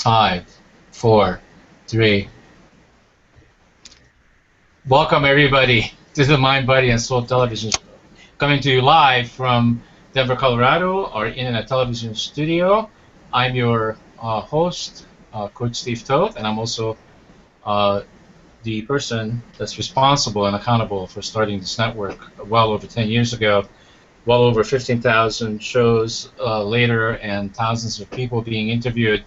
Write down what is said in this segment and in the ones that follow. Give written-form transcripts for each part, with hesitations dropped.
Five, four, three. Welcome everybody to the Mind, Body, and Soul television show. Coming to you live from Denver, Colorado, our internet television studio. I'm your host, Coach Steve Toth, and I'm also uh, the person that's responsible and accountable for starting this network well over 10 years ago. Well over 15,000 shows later and thousands of people being interviewed.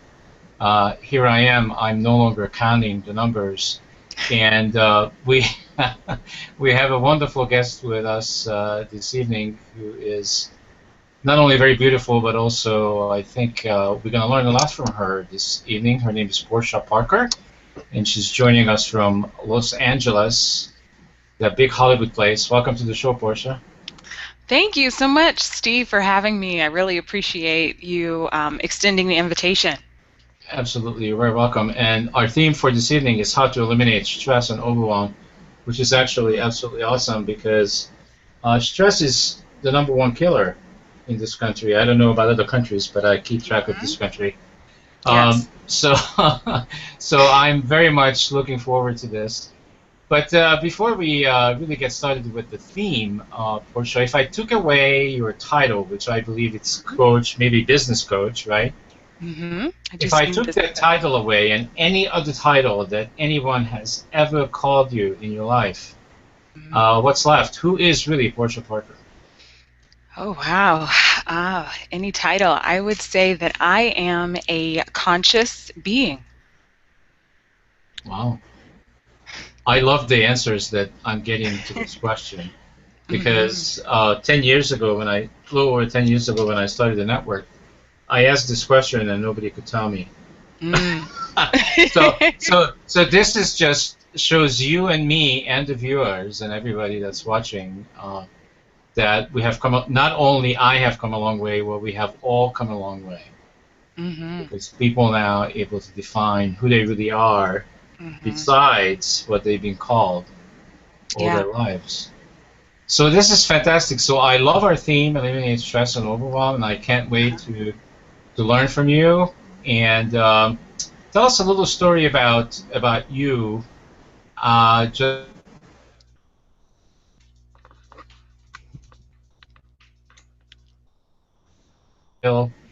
Here I am. I'm no longer counting the numbers, and we we have a wonderful guest with us this evening who is not only very beautiful, but also I think we're going to learn a lot from her this evening. Her name is Portia Parker, and she's joining us from Los Angeles, that big Hollywood place. Welcome to the show, Portia. Thank you so much, Steve, for having me. I really appreciate you extending the invitation. Absolutely, you're very welcome. And our theme for this evening is how to eliminate stress and overwhelm, which is actually absolutely awesome because stress is the number one killer in this country. I don't know about other countries, but I keep track of this Hmm. country. Yes. So, so I'm very much looking forward to this. But before we really get started with the theme, Portia, if I took away your title, which I believe it's coach, maybe business coach, right? I do If I swing took business. that title away and any other title that anyone has ever called you in your life, Mhm. what's left? Who is really Portia Parker? Oh, wow. Any title. I would say that I am a conscious being. Wow. I love the answers that I'm getting to this question Hmm. because 10 years ago, a little over 10 years ago when I started the network, I asked this question and nobody could tell me. Mm. So this is just shows you and me and the viewers and everybody that's watching that we have come. Not only I have come a long way, well, we have all come a long way Hmm. because people now are able to define who they really are Hmm. besides what they've been called all Yeah. their lives. So this is fantastic. So I love our theme, eliminate stress and overwhelm, and I can't wait to learn from you and tell us a little story about you. Just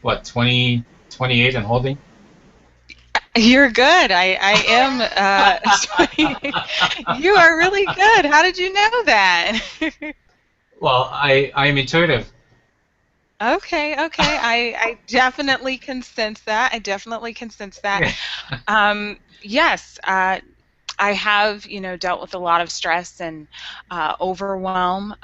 what 20, 28 and holding. You're good. I am. You are really good. How did you know that? Well, I'm intuitive. Okay. I definitely can sense that. I definitely can sense that. Yeah. Yes, I have, dealt with a lot of stress and overwhelm.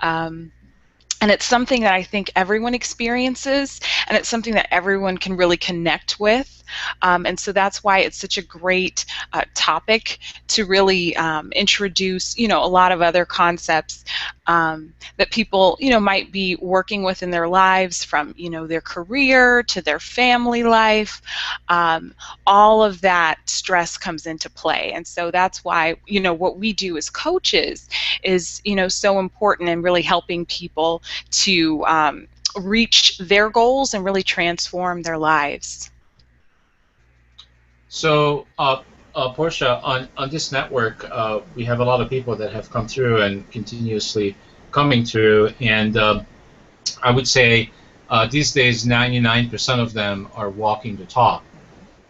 And it's something that I think everyone experiences, and it's something that everyone can really connect with. And so that's why it's such a great topic to really introduce, a lot of other concepts that people, might be working with in their lives, from, their career to their family life. Um, all of that stress comes into play. And so that's why, what we do as coaches is, so important in really helping people to reach their goals and really transform their lives. So, Portia, on this network, we have a lot of people that have come through and continuously coming through, and I would say these days 99% of them are walking the talk.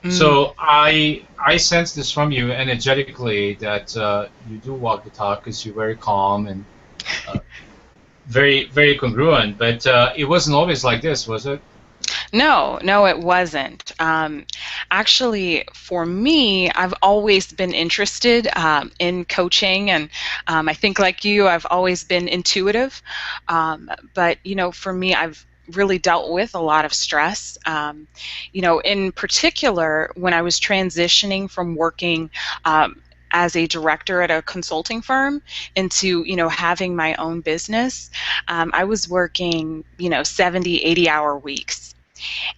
Mm. So I sense this from you energetically that you do walk the talk because you're very calm and uh, very congruent. But it wasn't always like this, was it? No, it wasn't. Actually, for me, I've always been interested in coaching, and I think, like you, I've always been intuitive. But for me, I've really dealt with a lot of stress. In particular, when I was transitioning from working. As a director at a consulting firm into having my own business, I was working 70, 80-hour weeks,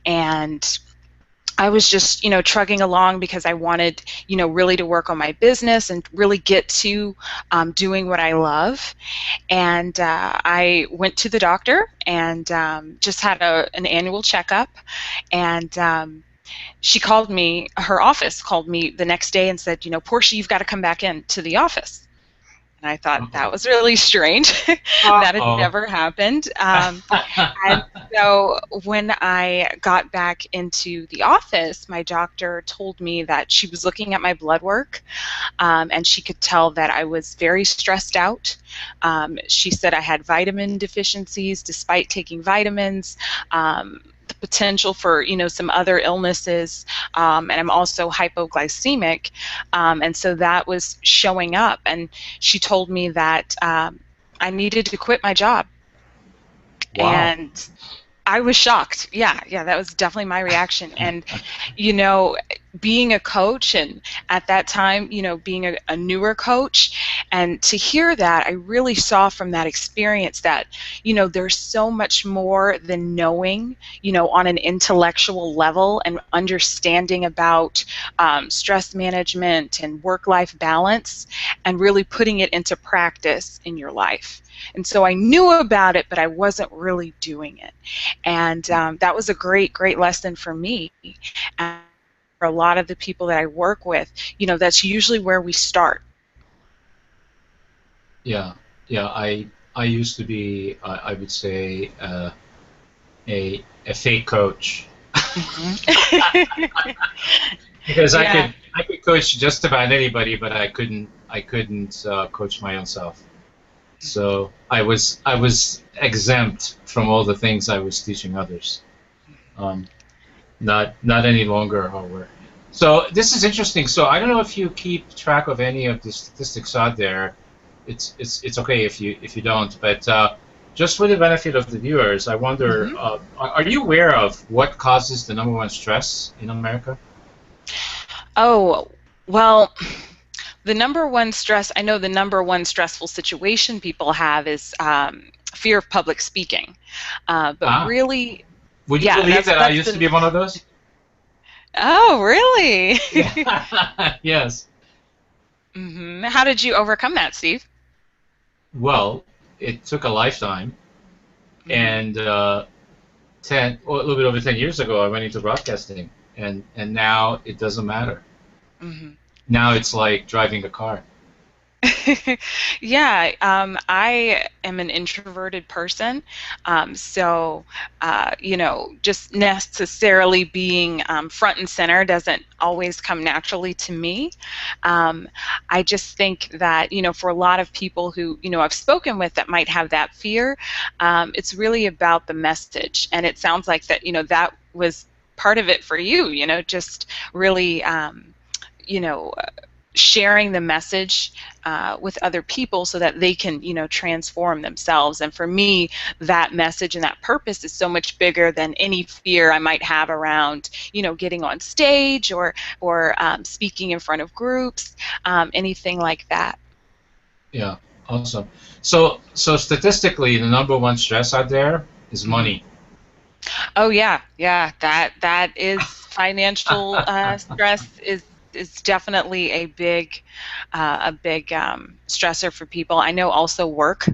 and I was just, trugging along because I wanted, really to work on my business and really get to doing what I love. And I went to the doctor and just had an annual checkup. And she called me, her office called me the next day and said, Portia, you've got to come back in to the office. And I thought Uh-oh. that was really strange. That had Uh-oh. never happened. And so when I got back into the office, my doctor told me that she was looking at my blood work, and she could tell that I was very stressed out. She said I had vitamin deficiencies despite taking vitamins. The potential for some other illnesses, and I'm also hypoglycemic, and so that was showing up. And she told me that I needed to quit my job, Wow. and I was shocked. Yeah, that was definitely my reaction. And, you know, being a coach, and at that time, being a newer coach, and to hear that, I really saw from that experience that, there's so much more than knowing, on an intellectual level and understanding about stress management and work-life balance, and really putting it into practice in your life. And so I knew about it, but I wasn't really doing it. And that was a great, great lesson for me. And for a lot of the people that I work with, that's usually where we start. Yeah, yeah. I used to be, I would say, a fake coach Mhm. because I Yeah. could I could coach just about anybody, but I couldn't coach my own self. So I was exempt from all the things I was teaching others. Um, not any longer, however. So this is interesting. So I don't know if you keep track of any of the statistics out there. It's okay if you don't, but just for the benefit of the viewers, I wonder, Mhm. are you aware of what causes the number one stress in America? Oh, well, the number one stress, I know the number one stressful situation people have is fear of public speaking. But Ah, really, would you yeah, believe that I that's used to the. be one of those? Oh, really? Yeah. Yes. How did you overcome that, Steve? Well, it took a lifetime, Hmm. and a little bit over 10 years ago, I went into broadcasting, and now it doesn't matter. Hmm. Now it's like driving a car. Yeah, I am an introverted person, so just necessarily being front and center doesn't always come naturally to me. Um, I just think that for a lot of people who I've spoken with that might have that fear, it's really about the message, and it sounds like that that was part of it for you. Just really. You know, sharing the message with other people so that they can transform themselves. And for me, that message and that purpose is so much bigger than any fear I might have around getting on stage or speaking in front of groups, anything like that. Yeah, awesome. So statistically, the number one stress out there is Hmm. money. Oh yeah, that is financial stress is definitely a big stressor for people. I know also work.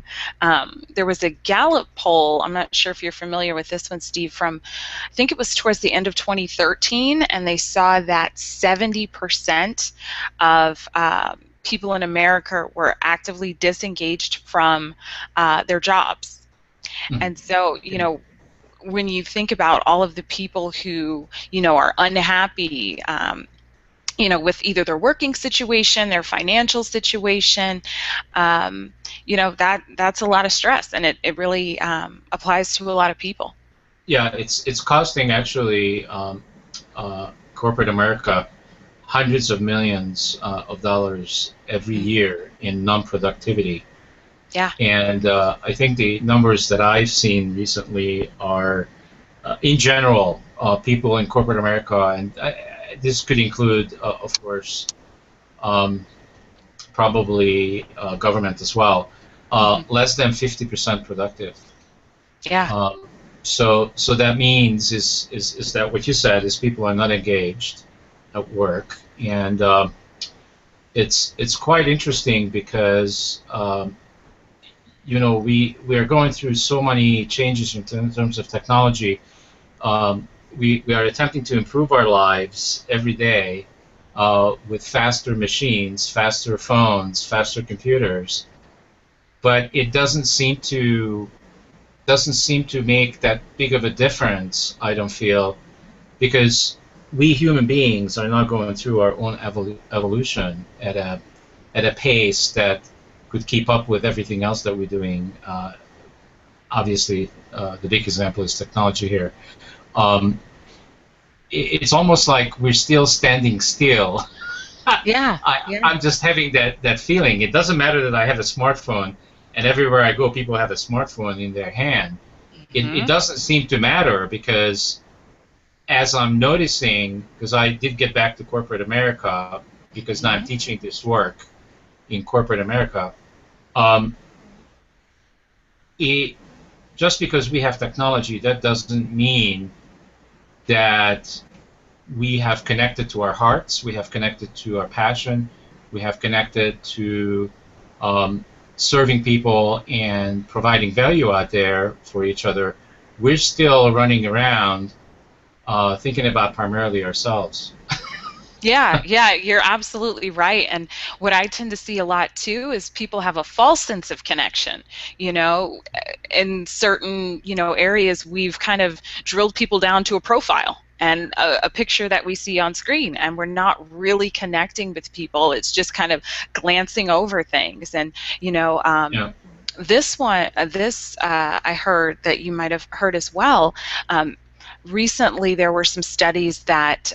There was a Gallup poll. I'm not sure if you're familiar with this one, Steve. From I think it was towards the end of 2013, and they saw that 70% of people in America were actively disengaged from their jobs. Hmm. And so, Okay. when you think about all of the people who are unhappy with either their working situation, their financial situation, um, that's a lot of stress, and it really applies to a lot of people. Yeah, it's costing actually corporate America hundreds of millions of dollars every Mm. year in non-productivity. Yeah. And I think the numbers that I've seen recently are, in general, people in corporate America, and this could include, of course, um, probably government as well, Hmm. less than 50% productive. Yeah. Um, so that means is that what you said is people are not engaged at work, and it's quite interesting because we are going through so many changes in terms of technology. we are attempting to improve our lives every day with faster machines, faster phones, faster computers, but it doesn't seem to make that big of a difference. I don't feel, because we human beings are not going through our own evolution at a pace that could keep up with everything else that we're doing. Obviously, the big example is technology here. Um, it's almost like we're still standing still. Yeah, yeah. I'm just having that feeling. It doesn't matter that I have a smartphone, and everywhere I go, people have a smartphone in their hand. It Hmm. doesn't seem to matter, because as I'm noticing, because I did get back to corporate America, because now I'm Hmm. teaching this work in corporate America. Um, it, just because we have technology, that doesn't mean that we have connected to our hearts, we have connected to our passion, we have connected to um, serving people and providing value out there for each other. We're still running around thinking about primarily ourselves. Yeah, yeah, you're absolutely right. And what I tend to see a lot too is people have a false sense of connection. You know, in certain, areas, we've kind of drilled people down to a profile and a picture that we see on screen, and we're not really connecting with people. It's just kind of glancing over things. And, you know, Yeah. I heard that you might have heard as well. Um, Recently, there were some studies that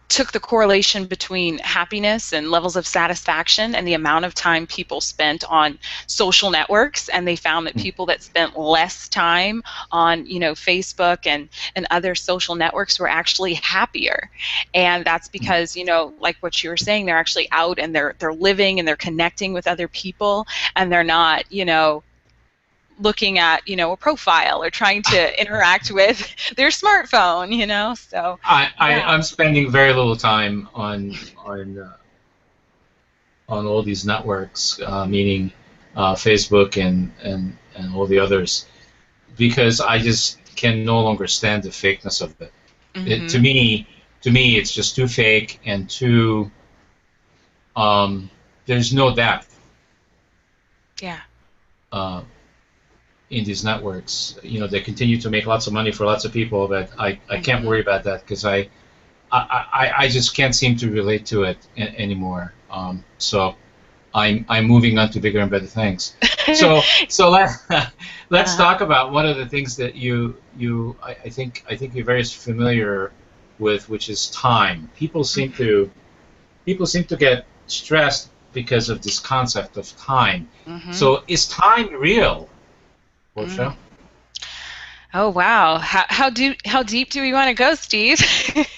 took the correlation between happiness and levels of satisfaction and the amount of time people spent on social networks, and they found that people that spent less time on Facebook and other social networks were actually happier. And that's because, like what you were saying, they're actually out and they're living and they're connecting with other people, and they're not, looking at a profile or trying to interact with their smartphone. So yeah. I'm spending very little time on all these networks, meaning Facebook and all the others, because I just can no longer stand the fakeness of it. It Hmm. to me, it's just too fake and too. Um, there's no depth Yeah. uh, in these networks. They continue to make lots of money for lots of people, but I can't Hmm. worry about that, because I just can't seem to relate to it anymore. So I'm moving on to bigger and better things. So let's Uh-huh. talk about one of the things that I think you're very familiar with, which is time. People seem to get stressed because of this concept of time. Hmm. So is time real, Mm. Portia? Oh wow. How deep do we want to go, Steve?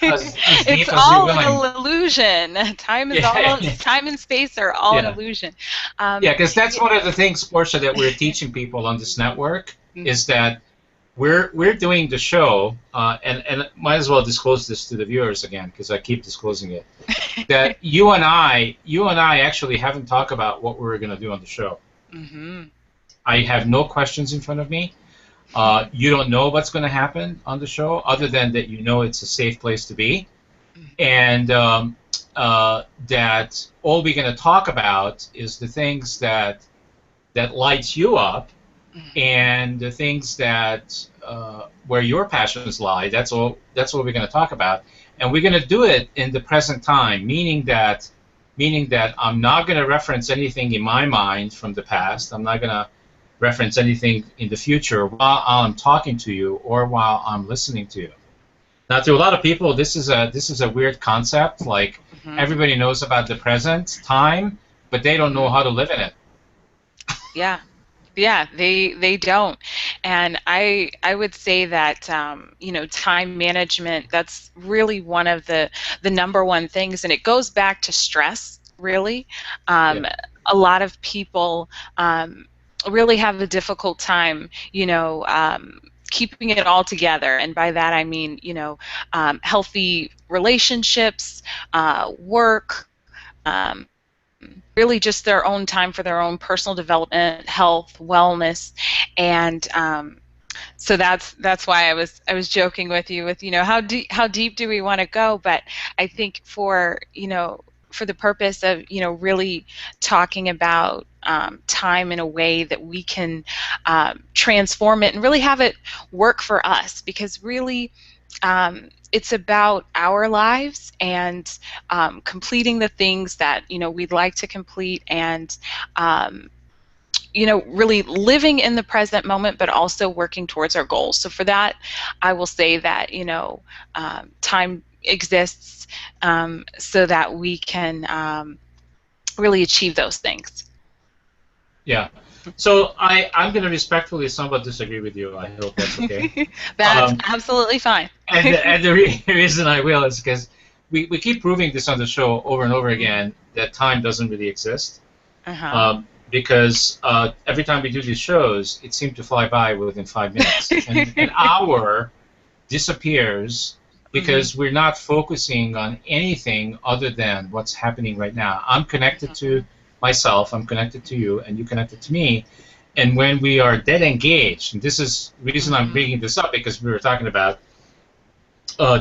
As It's deep as you're all an willing. illusion. Yeah, Time and space are all an yeah. illusion. Yeah, Um, because that's y- one of the things, Portia, that we're teaching people on this network, Mhm. is that we're doing the show, and might as well disclose this to the viewers again, because I keep disclosing it. That you and I actually haven't talked about what we were going to do on the show. Mhm. I have no questions in front of me. You don't know what's going to happen on the show, other than that it's a safe place to be, Mhm. and that all we're going to talk about is the things that lights you up, Mhm. and the things that where your passions lie. That's what we're going to talk about, and we're going to do it in the present time, meaning that I'm not going to reference anything in my mind from the past. I'm not going to reference anything in the future while I'm talking to you or while I'm listening to you. Now, to a lot of people, this is a weird concept. Like, Mhm. everybody knows about the present time, but they don't know Mhm. how to live in it. Yeah. Yeah, they don't. And I would say that time management, that's really one of the number one things, and it goes back to stress, really. Yeah. Um, a lot of people really have a difficult time, keeping it all together. And by that I mean, healthy relationships, work, really just their own time for their own personal development, health, wellness, and So that's why I was joking with you with, how deep do we want to go? But I think for the purpose of, really talking about time in a way that we can transform it and really have it work for us, because really it's about our lives and completing the things that we'd like to complete, and um, really living in the present moment, but also working towards our goals. So for that, I will say that, time exists so that we can really achieve those things. Yeah. So I'm going to respectfully somewhat disagree with you. I hope that's okay. That's Um, absolutely fine. and the reason I will is because we keep proving this on the show over and over again that time doesn't really exist. Uh-huh. Because every time we do these shows, it seems to fly by within 5 minutes. And an hour disappears Hmm. because we're not focusing on anything other than what's happening right now. I'm connected to myself, I'm connected to you, and you connected to me. And when we are dead engaged, and this is the reason I'm Hmm. bringing this up, because we were talking about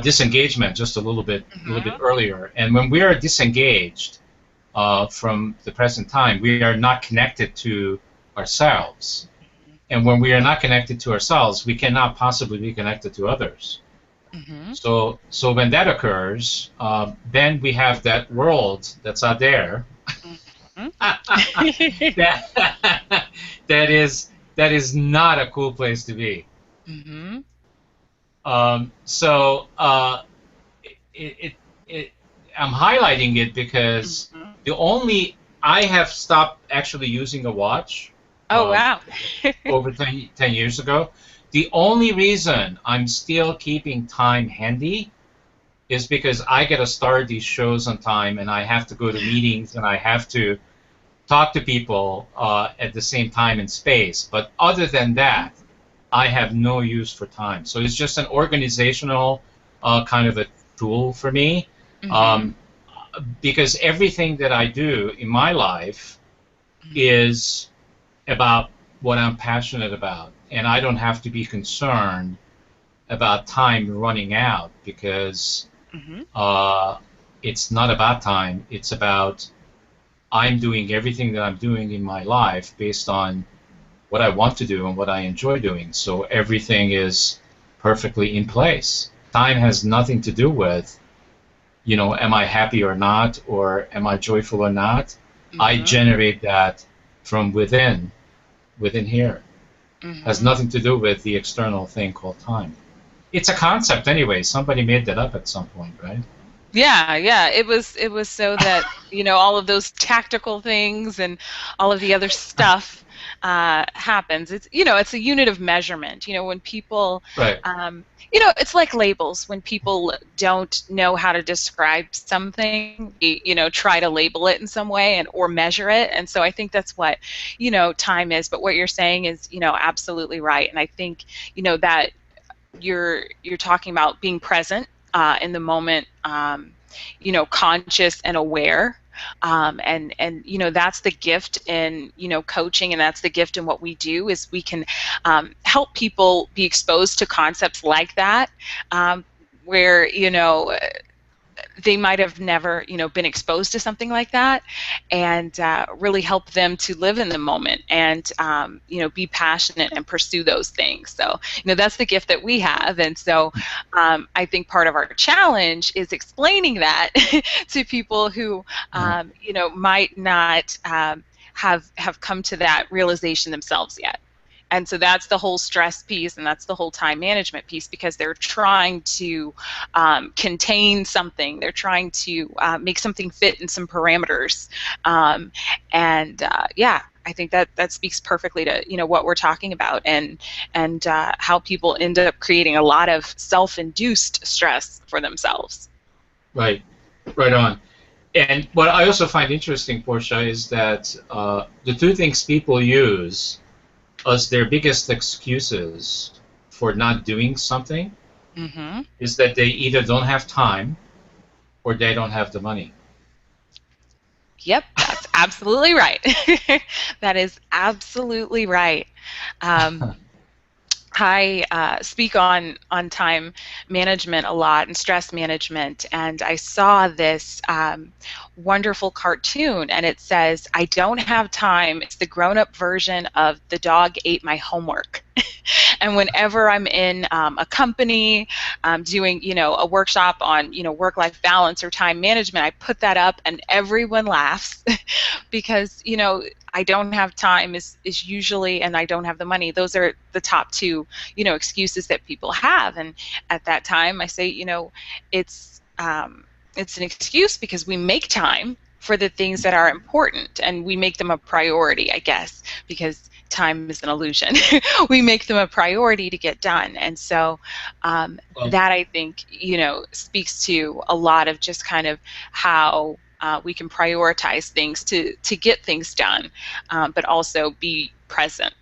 disengagement just a little bit Hmm. earlier. And when we are disengaged from the present time, we are not connected to ourselves. And when we are not connected to ourselves, we cannot possibly be connected to others. Hmm. So when that occurs, then we have that world that's out there Hmm. that that is not a cool place to be. Hmm. So it, it, it I'm highlighting it because Hmm. the only I have stopped actually using a watch Oh, wow. over 10 years ago. The only reason I'm still keeping time handy is because I got to start these shows on time, and I have to go to meetings, and I have to talk to people at the same time and space. But other than that, I have no use for time. So it's just an organizational kind of a tool for me, Hmm. um, because everything that I do in my life is about what I'm passionate about, and I don't have to be concerned about time running out because Hmm. uh, it's not about time. It's about I'm doing everything that I'm doing in my life based on what I want to do and what I enjoy doing. So everything is perfectly in place. Time has nothing to do with, am I happy or not, or am I joyful or not? I Hmm. generate that from within here. Has Hmm. nothing to do with the external thing called time. It's a concept anyway. Somebody made that up at some point, right? Yeah, yeah. It was so that, all of those tactical things and all of the other stuff happens. It's a unit of measurement. When people, Right. it's like labels. When people don't know how to describe something, they, try to label it in some way and or measure it. And so I think that's what, time is. But what you're saying is, absolutely right. And I think, that you're talking about being present in the moment, conscious and aware, and that's the gift in coaching, and that's the gift in what we do is we can help people be exposed to concepts like that, where they might have never been exposed to something like that, and really help them to live in the moment and be passionate and pursue those things. So that's the gift that we have, and so I think part of our challenge is explaining that to people who Uh, might not have come to that realization themselves yet. And so that's the whole stress piece, and that's the whole time management piece, because they're trying to contain something. They're trying to make something fit in some parameters. And yeah, I think that speaks perfectly to what we're talking about, and how people end up creating a lot of self-induced stress for themselves. right. Right on. And what I also find interesting, Portia, is that the two things people use as their biggest excuses for not doing something Hmm. is that they either don't have time or they don't have the money. Yep, that's absolutely right. That is absolutely right. Um, I speak on time management a lot and stress management, and I saw this wonderful cartoon, and it says, "I don't have time. It's the grown-up version of the dog ate my homework." And whenever I'm in a company doing, a workshop on, work-life balance or time management, I put that up, and everyone laughs because, I don't have time is usually, and I don't have the money. Those are the top two, excuses that people have. And at that time, I say, it's an excuse because we make time for the things that are important, and we make them a priority, I guess, because time is an illusion. We make them a priority to get done. And so Well, that, I think, speaks to a lot of just kind of how we can prioritize things to get things done, but also be present.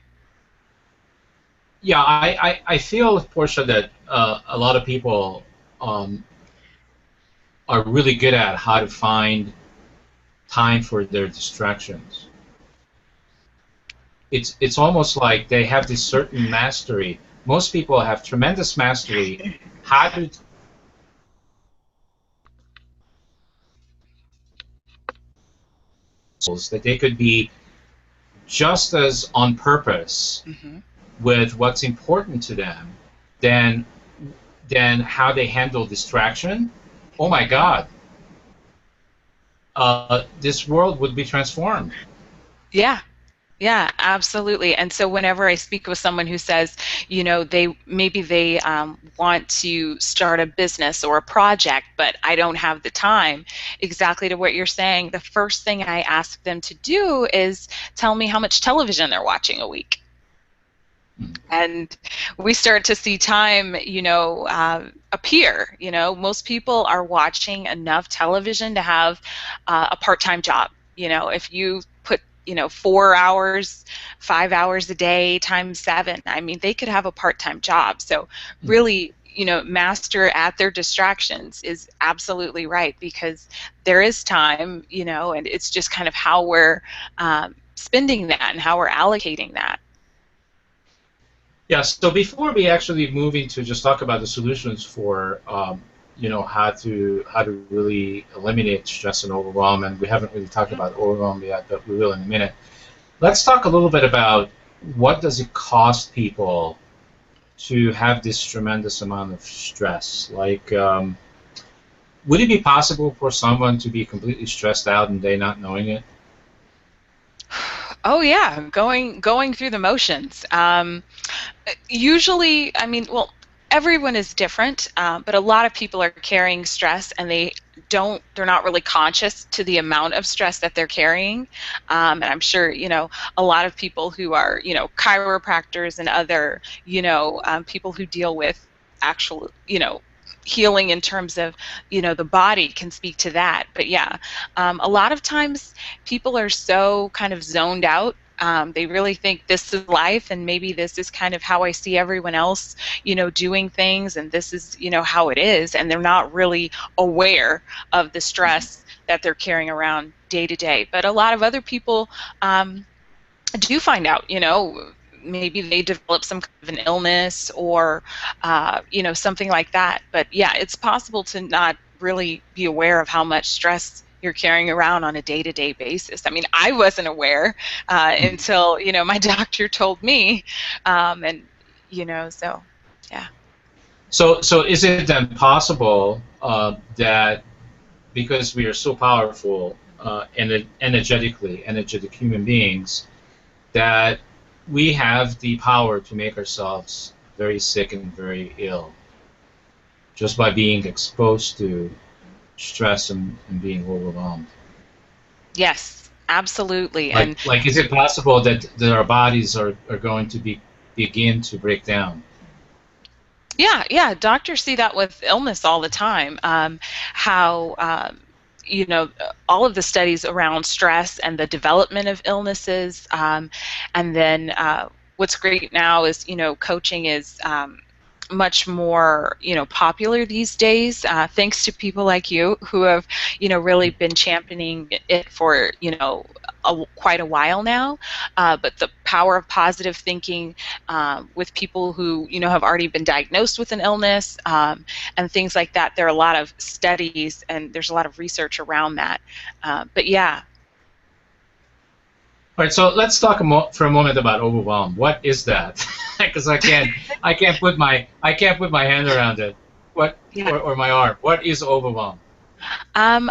yeah, I feel, Portia, that a lot of people um, are really good at how to find time for their distractions. It's almost like they have this certain mastery. Most people have tremendous mastery how to that they could be just as on purpose Hmm. with what's important to them than how they handle distraction. Oh my God, this world would be transformed. Yeah. Yeah, absolutely. And so whenever I speak with someone who says, they want to start a business or a project, but I don't have the time, exactly to what you're saying, the first thing I ask them to do is tell me how much television they're watching a week. And we start to see time, appear. Most people are watching enough television to have a part-time job. If you put, 4 hours, 5 hours a day times seven, I mean, they could have a part-time job. So really, master at their distractions is absolutely right, because there is time, and it's just kind of how we're spending that and how we're allocating that. Yeah, so before we actually move into just talk about the solutions for how to really eliminate stress and overwhelm, and we haven't really talked about overwhelm yet, but we will in a minute. Let's talk a little bit about what does it cost people to have this tremendous amount of stress. Like, would it be possible for someone to be completely stressed out and they not knowing it? Oh yeah, going through the motions. Usually, I mean, well, everyone is different, but a lot of people are carrying stress, and they're not really conscious to the amount of stress that they're carrying. And I'm sure, a lot of people who are, chiropractors and other, people who deal with actual, healing in terms of, the body can speak to that. But yeah, a lot of times people are so kind of zoned out. They really think this is life, and maybe this is kind of how I see everyone else, doing things, and this is, how it is, and they're not really aware of the stress that they're carrying around day to day. But a lot of other people do find out, maybe they develop some kind of an illness or, something like that. But yeah, it's possible to not really be aware of how much stress you're carrying around on a day-to-day basis. I mean, I wasn't aware until, my doctor told me. And, so yeah. So is it then possible that because we are so powerful energetic human beings, that we have the power to make ourselves very sick and very ill just by being exposed to stress and being overwhelmed? Yes, absolutely. And Like, is it possible that our bodies are going to begin to break down? yeah, yeah, doctors see that with illness all the time. How all of the studies around stress and the development of illnesses, and then what's great now is, coaching is much more, popular these days, thanks to people like you who have, really been championing it for, quite a while now, but the power of positive thinking with people who have already been diagnosed with an illness and things like that. There are a lot of studies and there's a lot of research around that. But yeah. All right, so let's talk for a moment about overwhelm. What is that? Because I can't put my hand around it. What Yeah. or my arm? What is overwhelm? Um,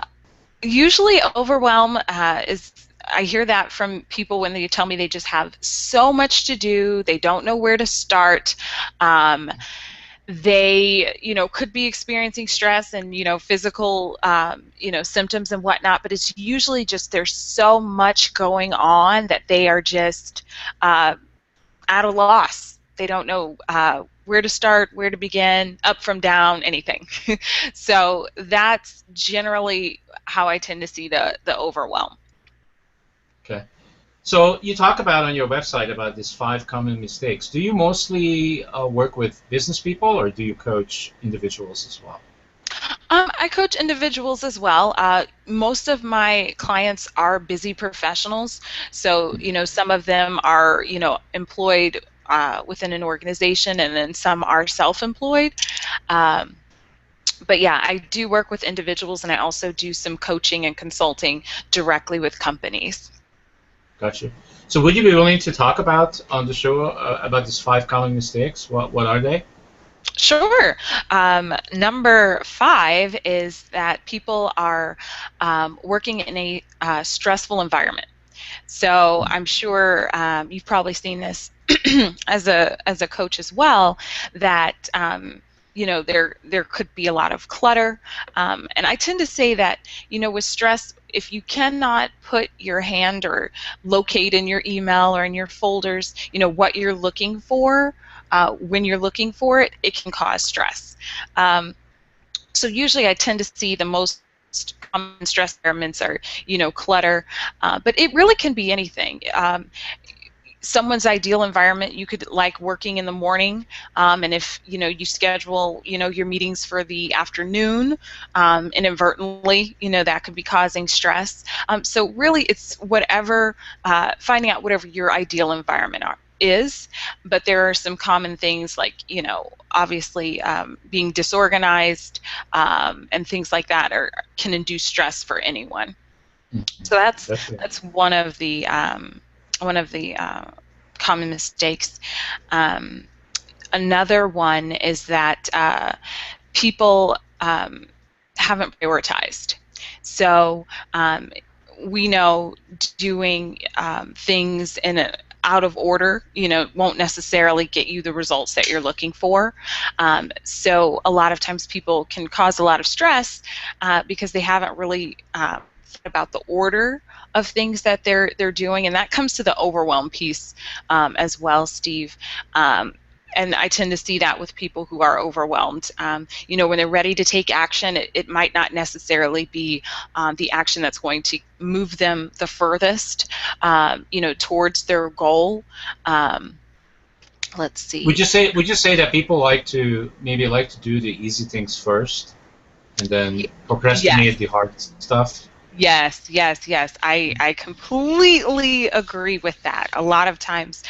Usually overwhelm is, I hear that from people when they tell me they just have so much to do, they don't know where to start. They could be experiencing stress and physical symptoms and whatnot, but it's usually just there's so much going on that they are just at a loss. They don't know where to start, where to begin, up from down, anything. So that's generally how I tend to see the overwhelm. Okay. So you talk about on your website about these 5 common mistakes. Do you mostly work with business people, or do you coach individuals as well? I coach individuals as well. Most of my clients are busy professionals, so some of them are employed within an organization, and then some are self-employed. Um, but yeah, I do work with individuals, and I also do some coaching and consulting directly with companies. Gotcha. So would you be willing to talk about on the show about these 5 common mistakes? What are they? Sure. Number 5 is that people are working in a stressful environment. So I'm sure you've probably seen this as a coach as well, that there could be a lot of clutter, and I tend to say that with stress, if you cannot put your hand or locate in your email or in your folders what you're looking for when you're looking for it, it can cause stress. So usually I tend to see the most common stress environments are clutter, but it really can be anything. Someone's ideal environment, you could like working in the morning, and if you schedule your meetings for the afternoon, inadvertently that could be causing stress. So really it's whatever, finding out whatever your ideal environment is, but there are some common things like obviously being disorganized, and things like that can induce stress for anyone. So that's That's it. that's one of the common mistakes. Um, Another one is that people haven't prioritized. So we know doing things in a out of order, won't necessarily get you the results that you're looking for. So a lot of times people can cause a lot of stress because they haven't really thought about the order of things that they're doing, and that comes to the overwhelm piece as well, Steve. And I tend to see that with people who are overwhelmed. When they're ready to take action, it might not necessarily be the action that's going to move them the furthest, towards their goal. Let's Would see. you say that people maybe like to do the easy things first and then procrastinate Yes. the hard stuff? Yes, yes, yes. I completely agree with that. A lot of times,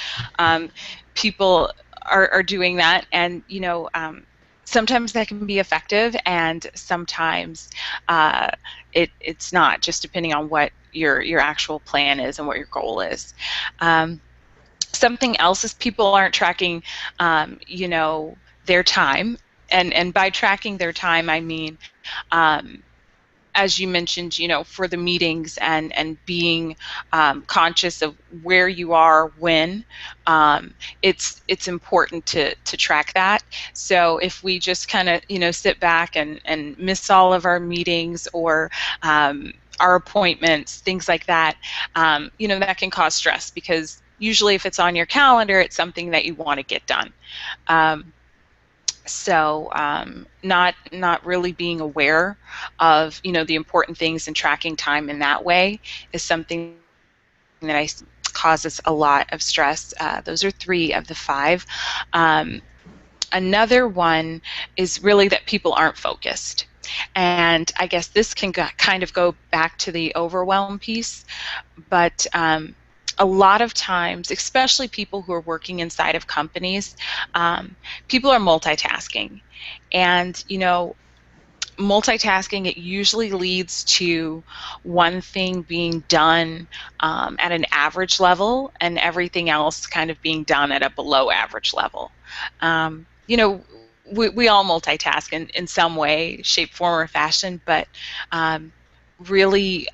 people are doing that, and sometimes that can be effective, and sometimes it's not. Just depending on what your actual plan is and what your goal is. Um, Something else is people aren't tracking, their time, and by tracking their time, I mean. Um, as you mentioned, for the meetings and being conscious of where you are when, it's important to track that. So if we just kind of sit back and miss all of our meetings or our appointments, things like that, that can cause stress, because usually if it's on your calendar, it's something that you want to get done. Um, not really being aware of the important things and tracking time in that way is something that I causes a lot of stress. Those are 3 of the 5. Another one is really that people aren't focused. And I guess this can kind of go back to the overwhelm piece, but a lot of times, especially people who are working inside of companies, um, people are multitasking. And, multitasking, it usually leads to one thing being done at an average level and everything else kind of being done at a below average level. We all multitask in some way, shape, form, or fashion, but um, really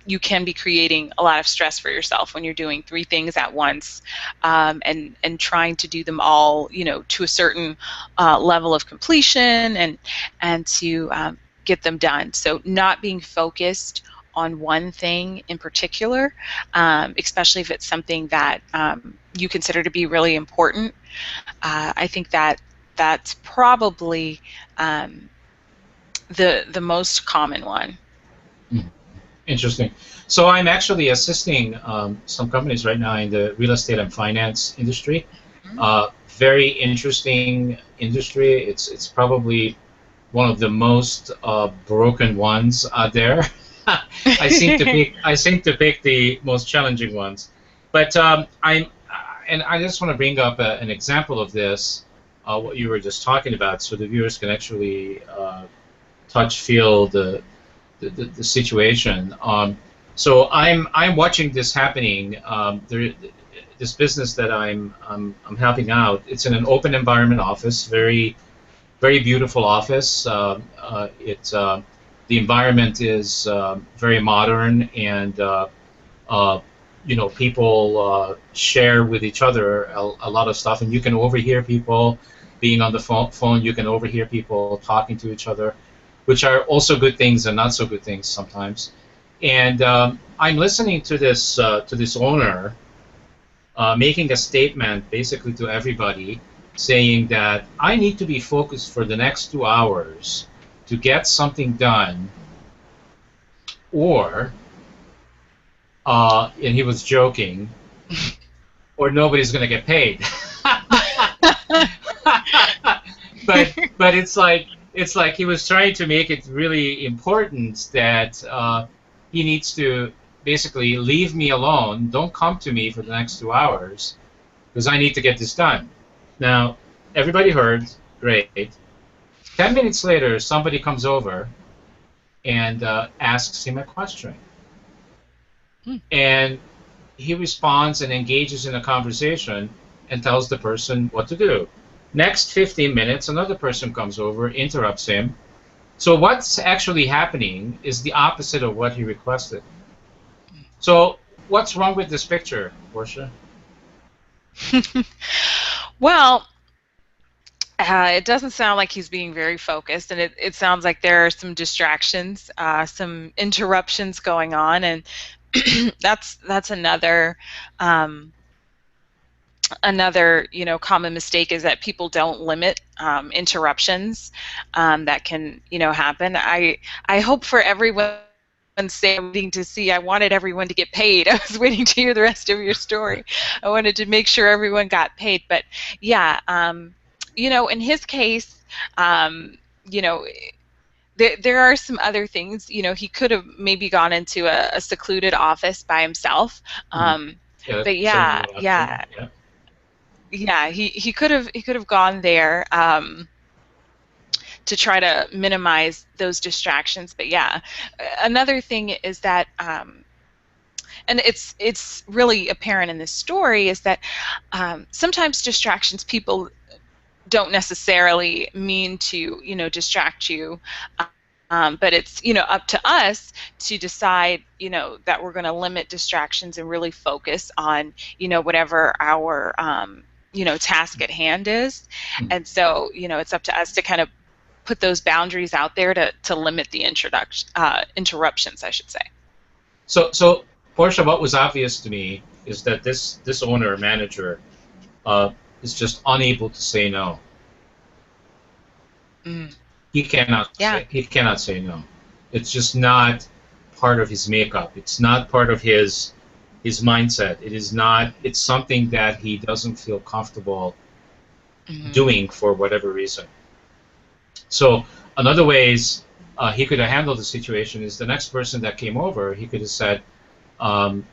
you can be creating a lot of stress for yourself when you're doing three things at once, and trying to do them all, to a certain level of completion, and to get them done. So not being focused on one thing in particular, especially if it's something that you consider to be really important. I think that's probably the most common one. Mhm. Interesting. So I'm actually assisting some companies right now in the real estate and finance industry. Very interesting industry. It's probably one of the most broken ones out there. I seem to pick the most challenging ones, but and I just want to bring up an example of this, what you were just talking about, so the viewers can actually feel the situation. So I'm watching this happening. This business that I'm helping out. It's in an open environment office, very beautiful office. The environment is very modern, and uh, people share with each other a lot of stuff, and you can overhear people being on the phone. You can overhear people talking to each other, which are also good things and not so good things sometimes. And I'm listening to this owner making a statement basically to everybody, saying that I need to be focused for the next 2 hours to get something done, or and he was joking, or nobody's going to get paid. but it's like he was trying to make it really important that he needs to basically leave me alone. Don't come to me for the next 2 hours because I need to get this done. Now, everybody heard, great. 10 minutes later, somebody comes over and asks him a question, Hmm. and he responds and engages in a conversation and tells the person what to do. Next 15 minutes, another person comes over, interrupts him. So what's actually happening is the opposite of what he requested. So what's wrong with this picture, Portia? Well, it doesn't sound like he's being very focused, and it sounds like there are some distractions, some interruptions going on, and that's um, another common mistake, is that people don't limit interruptions that can happen. I hope for everyone's sake, I'm waiting to see. I wanted everyone to get paid. I was waiting to hear the rest of your story. I wanted to make sure everyone got paid. But yeah, in his case, um, you know, there are some other things. He could have maybe gone into a secluded office by himself. Mhm. Um, Yeah, that's but certainly yeah, an option. yeah, Yeah. yeah, he could have gone there, to try to minimize those distractions. But yeah, another thing is that, and it's really apparent in this story, is that sometimes distractions, people don't necessarily mean to distract you, but it's up to us to decide that we're going to limit distractions and really focus on whatever our task at hand is. Mhm. And so it's up to us to kind of put those boundaries out there to limit the interruptions, I should say. So Portia, what was obvious to me is that this owner or manager uh, is just unable to say no. Mm, yeah. He cannot say no. It's just not part of his makeup. It's not part of his mindset. It is not. It's something that he doesn't feel comfortable Hmm. doing for whatever reason. So another ways. he could have handled the situation is the next person that came over, he could have said, um,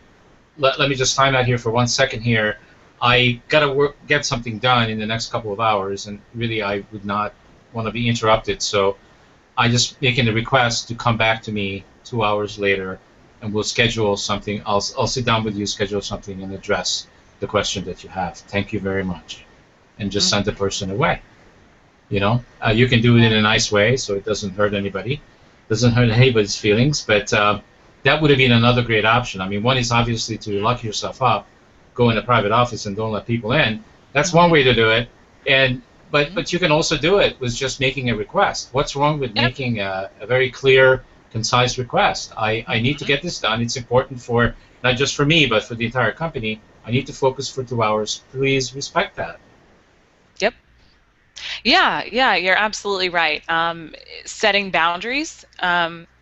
let me just time out here for 1 second here. I got to get something done in the next couple of hours, and really I would not want to be interrupted. So I just making the request to come back to me 2 hours later, and we'll schedule something. I'll sit down with you, schedule something, and address the question that you have. Thank you very much, and just Mhm. send the person away. You can do it in a nice way, so it doesn't hurt anybody, doesn't hurt anybody's feelings. But that would have been another great option. I mean, one is obviously to lock yourself up, go in a private office, and don't let people in. That's one Mhm. way to do it. And but Mhm. but you can also do it with just making a request. What's wrong with Yep. making a very clear, concise request? I need to Mhm. get this done. It's important for not just for me, but for the entire company. I need to focus for 2 hours. Please respect that. Yep. Yeah, yeah, you're absolutely right. Setting boundaries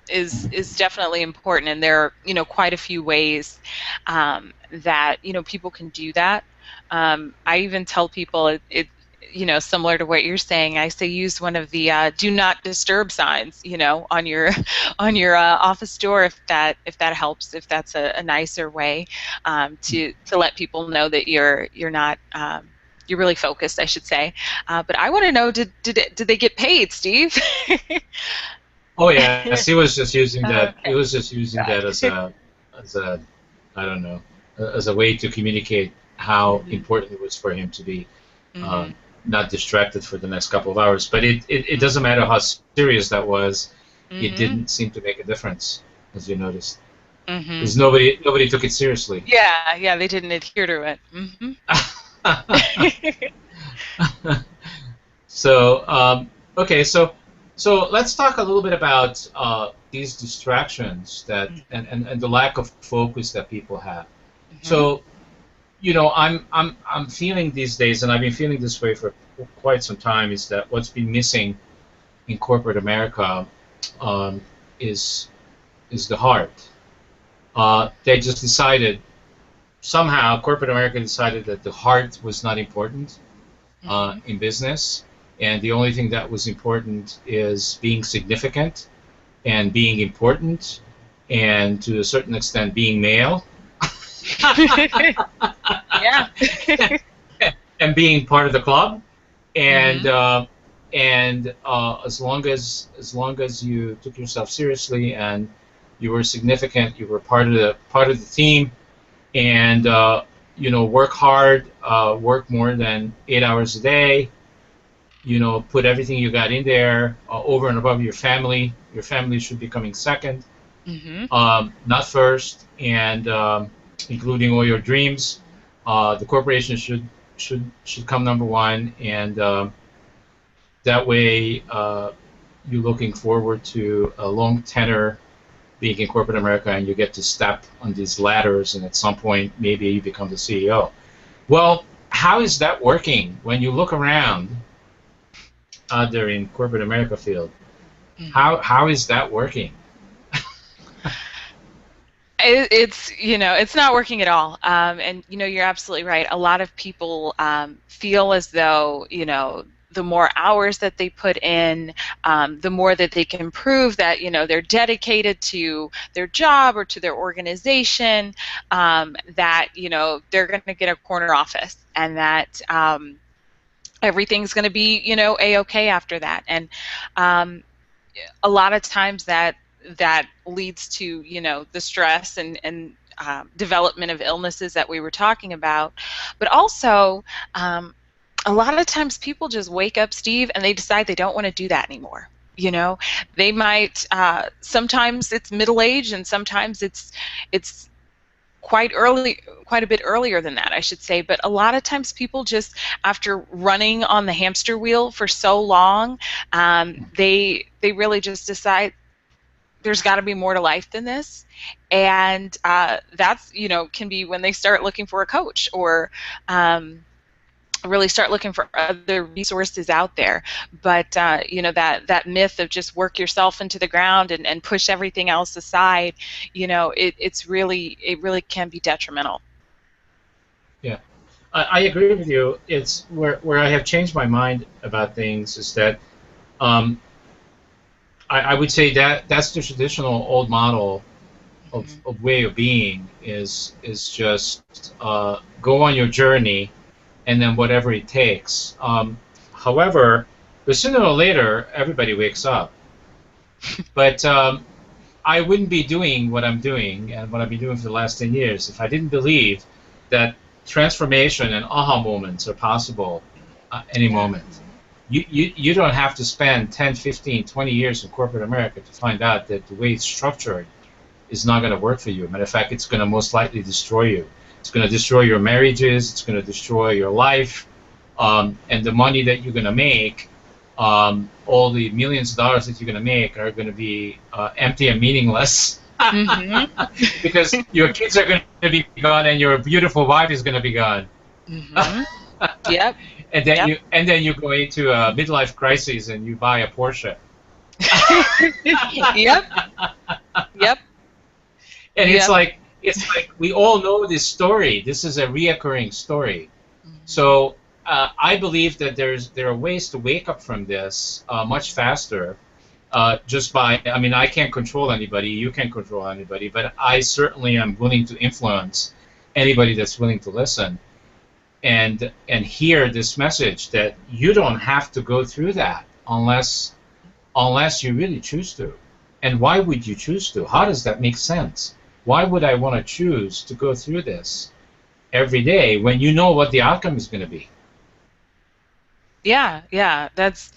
is definitely important, and there are, quite a few ways that, people can do that. I even tell people similar to what you're saying. I say use one of the "do not disturb" signs, on your on your office door, if that helps, if that's a nicer way to let people know that you're not. You're really focused, I should say. But I want to know, did they get paid, Steve? Oh yes, he was just using that. He Okay. was just using that as a, I don't know, as a way to communicate how Mhm. important it was for him to be Mhm. um, not distracted for the next couple of hours. But it doesn't matter how serious that was. It Mhm. didn't seem to make a difference, as you noticed, Mhm. because nobody took it seriously. Yeah, yeah, they didn't adhere to it. Mhm. So okay, so let's talk a little bit about these distractions that and the lack of focus that people have. Mhm. So I'm feeling these days, and I've been feeling this way for quite some time, is that what's been missing in corporate America um, is is the heart. They just decided somehow corporate America decided that the heart was not important Mhm. in business, and the only thing that was important is being significant and being important, and to a certain extent being male, Yeah. and being part of the club, and Mhm. as long as you took yourself seriously and you were significant, you were part of the team, and work hard, work more than 8 hours a day, put everything you got in there over and above your family. Your family should be coming second, Mhm. not first, and including all your dreams. The corporation should come number one, and that way you're looking forward to a long tenure being in corporate America, and you get to step on these ladders, and at some point maybe you become the CEO. Well, how is that working when you look around out there in corporate America field? Mhm. How is that working? It's not working at all. And you're absolutely right. A lot of people feel as though, the more hours that they put in, the more that they can prove that, they're dedicated to their job or to their organization, that, they're going to get a corner office, and that everything's going to be, a-okay after that. And um, a lot of times that leads to, the stress and development of illnesses that we were talking about. But also, um, a lot of times people just wake up, Steve, and they decide they don't want to do that anymore. They might, sometimes it's middle age, and sometimes it's quite a bit earlier than that, I should say. But a lot of times people just, after running on the hamster wheel for so long, they really just decide there's got to be more to life than this. And that's, can be when they start looking for a coach, or really start looking for other resources out there. But that myth of just work yourself into the ground and push everything else aside, it really can be detrimental. Yeah, I agree with you. It's where I have changed my mind about things is that um, I would say that that's the traditional old model Hmm. of way of being is just go on your journey and then whatever it takes. However, but sooner or later, everybody wakes up. But I wouldn't be doing what I'm doing and what I've been doing for the last 10 years if I didn't believe that transformation and aha moments are possible any Yeah. moment. You don't have to spend 10, 15, 20 years in corporate America to find out that the way it's structured is not going to work for you. Matter of fact, it's going to most likely destroy you. It's going to destroy your marriages. It's going to destroy your life, and the money that you're going to make. All the millions of dollars that you're going to make are going to be empty and meaningless Hmm. because your kids are going to be gone and your beautiful wife is going to be gone. Hmm. Yep. And then you go into a midlife crisis and you buy a Porsche. Yep. Yep. And Yep. it's like we all know this story. This is a reoccurring story. Hmm. So I believe that there are ways to wake up from this much faster. Just by, I mean, I can't control anybody. You can't control anybody, but I certainly am willing to influence anybody that's willing to listen and hear this message that you don't have to go through that unless you really choose to. And why would you choose to? How does that make sense? Why would I want to choose to go through this every day when you know what the outcome is going to be? Yeah, yeah, that's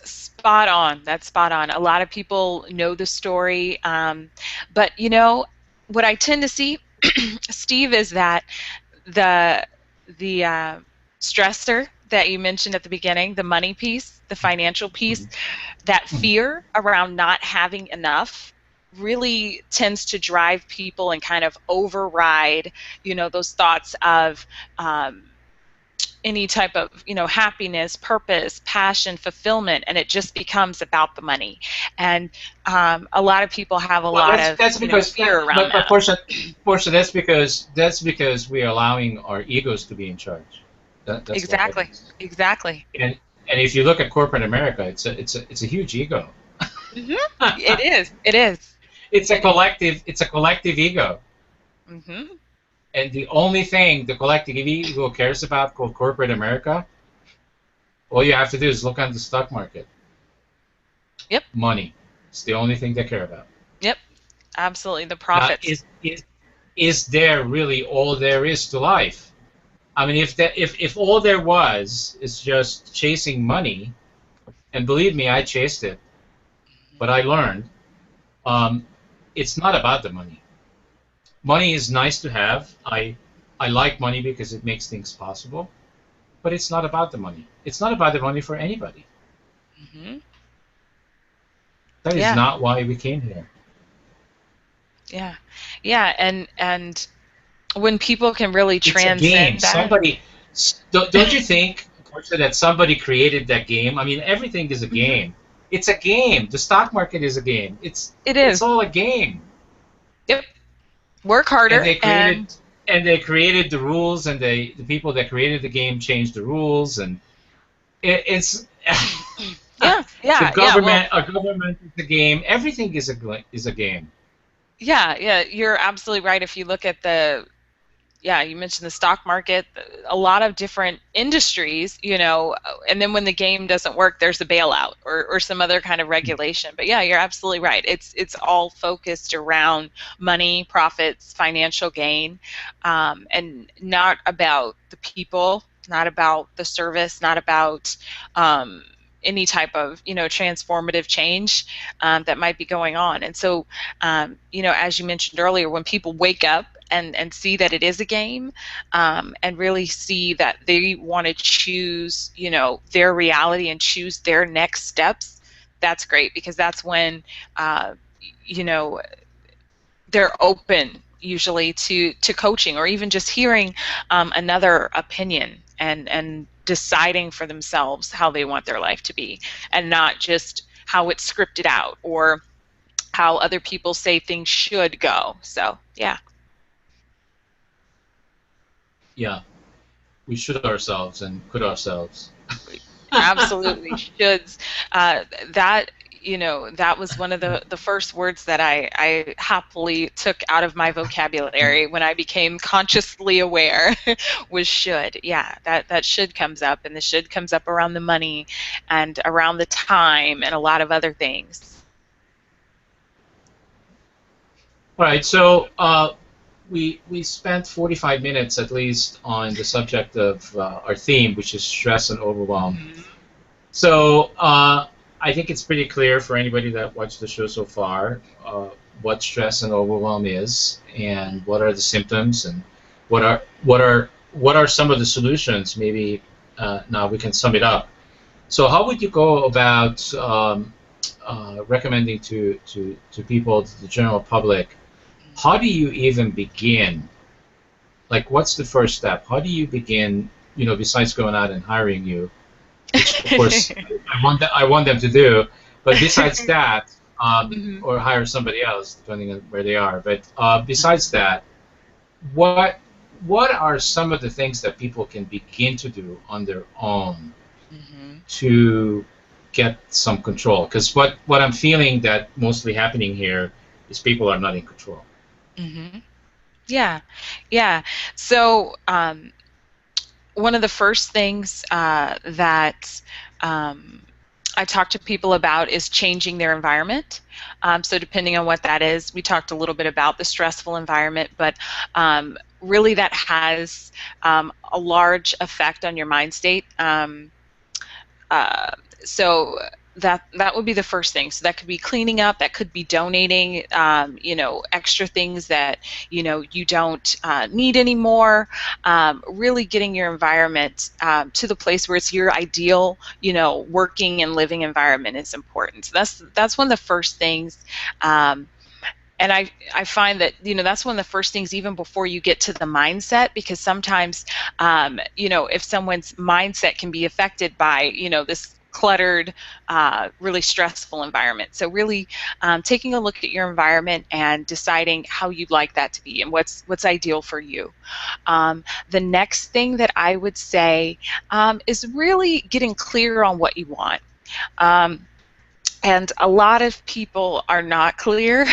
spot on. That's spot on. A lot of people know the story, but what I tend to see, Steve, is that the the stressor that you mentioned at the beginning, the money piece, the financial piece, Mhm. that Mhm. fear around not having enough really tends to drive people and kind of override, those thoughts of any type of happiness, purpose, passion, fulfillment, and it just becomes about the money. And a lot of people have a Well, lot of that's because fear around but that. Portia, that's because we are allowing our egos to be in charge. That's what that Exactly. is. Exactly. And if you look at corporate America, it's a huge ego. Hmm. It is. It is. It is. It's a collective ego. Hmm. And the only thing the collective ego cares about called corporate America, all you have to do is look on the stock market. Yep. Money. It's the only thing they care about. Yep. Absolutely. The Now, profits. is there really all there is to life? I mean, if all there was is just chasing money, and believe me, I chased it, but I learned um, it's not about the money. Money is nice to have. I like money because it makes things possible, but it's not about the money. It's not about the money for anybody. Hmm. That is Yeah. not why we came here. Yeah. Yeah. And when people can really It's a game. transcend that. Don't you think, Portia, that somebody created that game? I mean, everything is a Hmm. game. It's a game. The stock market is a game. It It's is. all a game. Yep. Work And harder and they created the rules, and the people that created the game changed the rules, and it's yeah, yeah, yeah. Well, a government is a game. Everything is a game. yeah, yeah. You're absolutely right. If you look at yeah, you mentioned the stock market, a lot of different industries, and then when the game doesn't work, there's a bailout or some other kind of regulation. But yeah, you're absolutely right. It's all focused around money, profits, financial gain, and not about the people, not about the service, not about any type of transformative change that might be going on. And so, as you mentioned earlier, when people wake up and see that it is a game, and really see that they want to choose their reality and choose their next steps, that's great, because that's when you know they're open usually to coaching, or even just hearing another opinion, and deciding for themselves how they want their life to be, and not just how it's scripted out or how other people say things should go. So yeah. Yeah, we should ourselves and could ourselves. Absolutely shoulds. That, that was one of the first words that I happily took out of my vocabulary when I became consciously aware was should. Yeah, that should comes up, and the should comes up around the money and around the time and a lot of other things. All right, so we spent 45 minutes at least on the subject of our theme, which is stress and overwhelm. Mhm. So I think it's pretty clear for anybody that watched the show so far what stress and overwhelm is, and what are the symptoms, and what are some of the solutions. Maybe now we can sum it up. So how would you go about recommending to people, to the general public, how do you even begin? Like, what's the first step? How do you begin, besides going out and hiring you, which of course I want them to do, but besides that, Mhm. or hire somebody else, depending on where they are. But besides that, what what are some of the things that people can begin to do on their own Mhm. to get some control? Because what I'm feeling that mostly happening here is people are not in control. Mhm. Yeah. Yeah. So, one of the first things that um, I talk to people about is changing their environment. So, depending on what that is, we talked a little bit about the stressful environment, but really that has a large effect on your mind state. Uh, so that would be the first thing. So that could be cleaning up, that could be donating, extra things that you don't need anymore. Really getting your environment to the place where it's your ideal, working and living environment is important. So that's one of the first things. Um, and I find that that's one of the first things even before you get to the mindset, because sometimes if someone's mindset can be affected by this cluttered, really stressful environment. So really taking a look at your environment and deciding how you'd like that to be and what's ideal for you. The next thing that I would say is really getting clear on what you want. Um, and a lot of people are not clear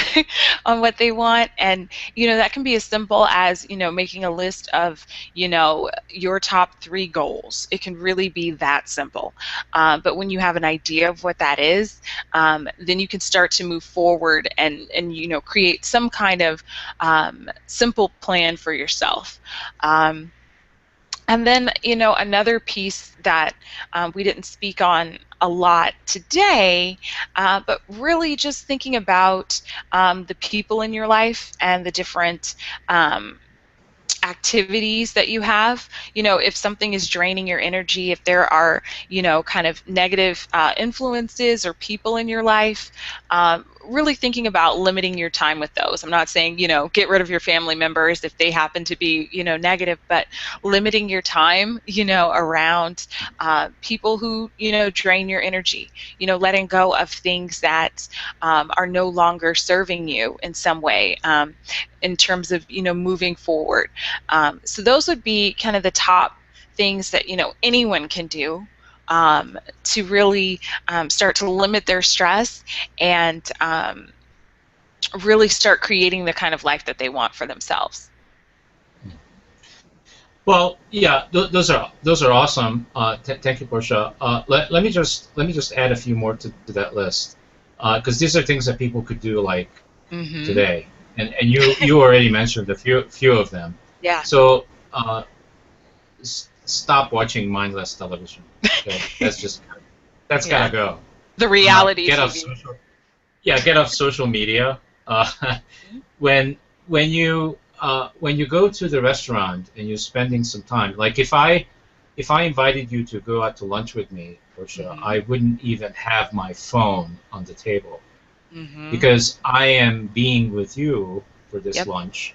on what they want, and that can be as simple as making a list of your top 3 goals. It can really be that simple. But when you have an idea of what that is, then you can start to move forward and create some kind of simple plan for yourself. And then, another piece that we didn't speak on a lot today, but really just thinking about the people in your life and the different activities that you have. If something is draining your energy, if there are kind of negative influences or people in your life, really thinking about limiting your time with those. I'm not saying get rid of your family members if they happen to be negative, but limiting your time around people who drain your energy. Letting go of things that are no longer serving you in some way, in terms of moving forward. So those would be kind of the top things that anyone can do to really start to limit their stress and really start creating the kind of life that they want for themselves. Well, yeah, those are awesome. Thank you, Portia. Let me just add a few more to that list, because these are things that people could do like Mm-hmm. today, and you already mentioned a few of them. Yeah. So stop watching mindless television. Okay, that's Yeah. gotta go. The reality Get off TV. social. Yeah, get off social media. When when you go to the restaurant and you're spending some time, like if I invited you to go out to lunch with me, Portia, Mm-hmm. I wouldn't even have my phone on the table Mm-hmm. because I am being with you for this Yep. lunch,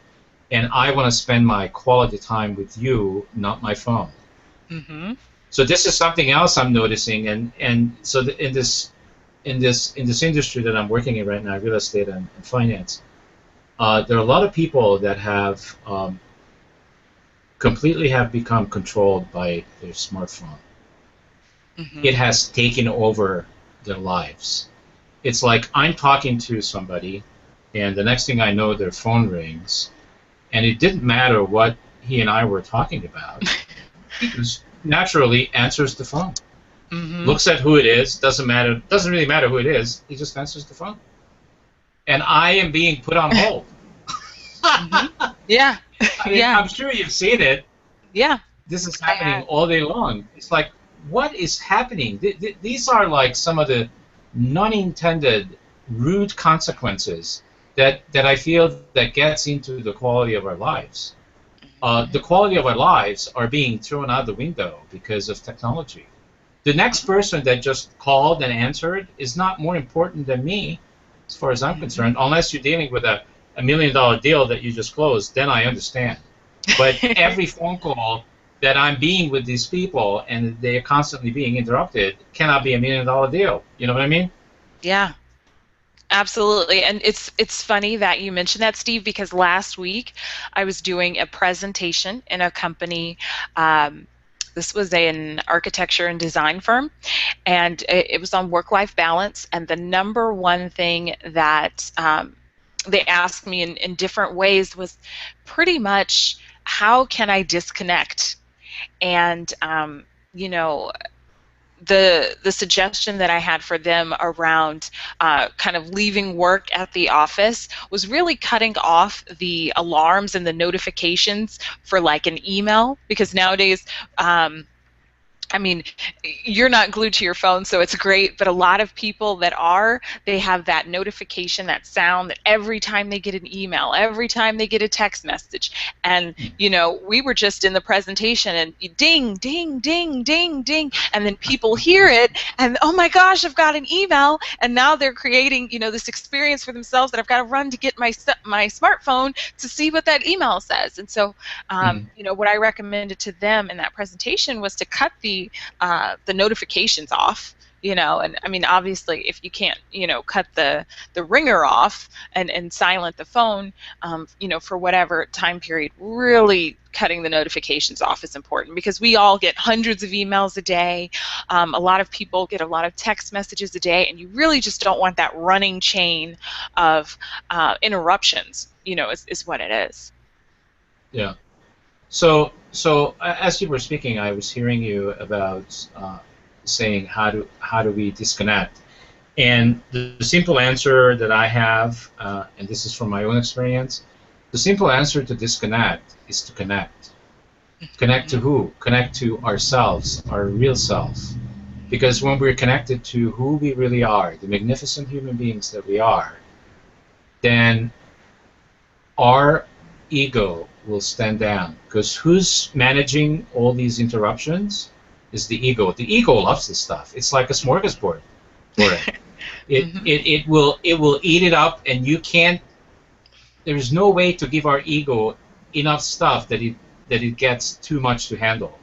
and I want to spend my quality time with you, not my phone. Mm-hmm. So this is something else I'm noticing, and so in this industry that I'm working in right now, real estate and finance, there are a lot of people that have completely have become controlled by their smartphone. It Mm-hmm. has taken over their lives. It's like I'm talking to somebody, and the next thing I know, their phone rings, and it didn't matter what he and I were talking about. He just naturally answers the phone, Mm-hmm. looks at who it is, doesn't really matter who it is, he just answers the phone. And I am being put on hold. Mm-hmm. Yeah. I mean, Yeah. I'm sure you've seen it. Yeah. This is I happening have. all day long. It's like, what is happening? These are like some of the non-intended rude consequences that I feel that gets into the quality of our lives. The Mm-hmm. quality of our lives are being thrown out the window because of technology. The next person that just called and answered is not more important than me, as far as I'm Mm-hmm. concerned, unless you're dealing with a $1 million deal that you just closed, then I understand. But every phone call that I'm being with these people and they're constantly being interrupted cannot be $1 million deal. You know what I mean? Yeah. Absolutely. And it's funny that you mentioned that, Steve, because last week I was doing a presentation in a company. This was an architecture and design firm, and it was on work-life balance. And the number one thing that they asked me in different ways was pretty much, how can I disconnect? And you know, the suggestion that I had for them around kind of leaving work at the office was really cutting off the alarms and the notifications for like an email, because nowadays, I mean, you're not glued to your phone, so it's great, but a lot of people that are, they have that notification, that sound, that every time they get an email, every time they get a text message. And, we were just in the presentation and ding, ding, ding, ding, ding, and then people hear it and, oh my gosh, I've got an email, and now they're creating, this experience for themselves that I've got to run to get my smartphone to see what that email says. And so, Mm, what I recommended to them in that presentation was to cut the notifications off. And I mean, obviously, if you can't, cut the ringer off and silent the phone, for whatever time period, really cutting the notifications off is important, because we all get hundreds of emails a day. A lot of people get a lot of text messages a day, and you really just don't want that running chain of interruptions. Is what it is. yeah. So as you were speaking, I was hearing you about saying how do we disconnect? And the simple answer that I have, and this is from my own experience, the simple answer to disconnect is to connect. Connect to who? Connect to ourselves, our real self. Because when we're connected to who we really are, the magnificent human beings that we are, then our ego will stand down. Because who's managing all these interruptions is the ego. The ego loves this stuff. It's like a smorgasbord for it. It, Hmm. it, it will eat it up, and you can't. There's no way to give our ego enough stuff that it gets too much to handle,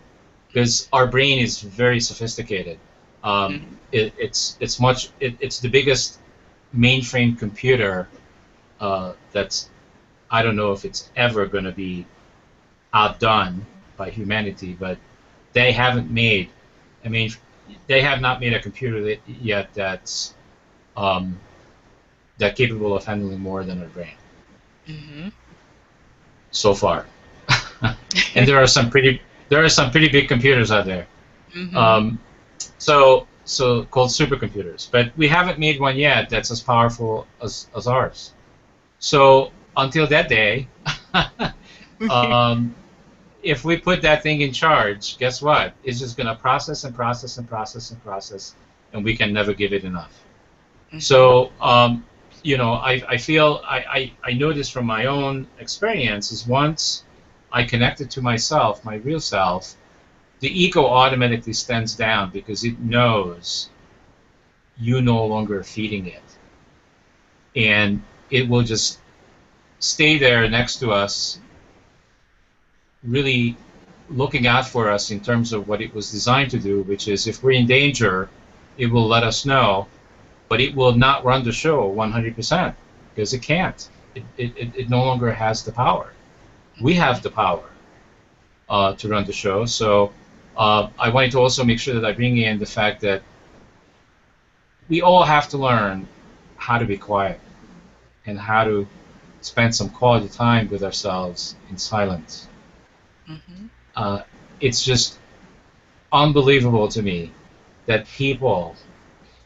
because our brain is very sophisticated. It's the biggest mainframe computer that's, I don't know if it's ever going to be outdone by humanity, but they haven't made. I mean, they have not made a computer yet um, that's capable of handling more than our brain Hmm. so far. And there are some pretty big computers out there. Hmm. Um, so called supercomputers, but we haven't made one yet that's as powerful as ours. So until that day, um, if we put that thing in charge, guess what? It's just going to process and process and process and process, and we can never give it enough. Hmm. So, I feel I know this from my own experience is once I connected to myself, my real self, the ego automatically stands down because it knows you no longer feeding it. And it will just stay there next to us, really looking out for us in terms of what it was designed to do, which is if we're in danger, it will let us know, but it will not run the show 100% because it can't. It no longer has the power. We have the power to run the show. So I wanted to also make sure that I bring in the fact that we all have to learn how to be quiet and how to spend some quality time with ourselves in silence. Hmm. Uh, it's just unbelievable to me that people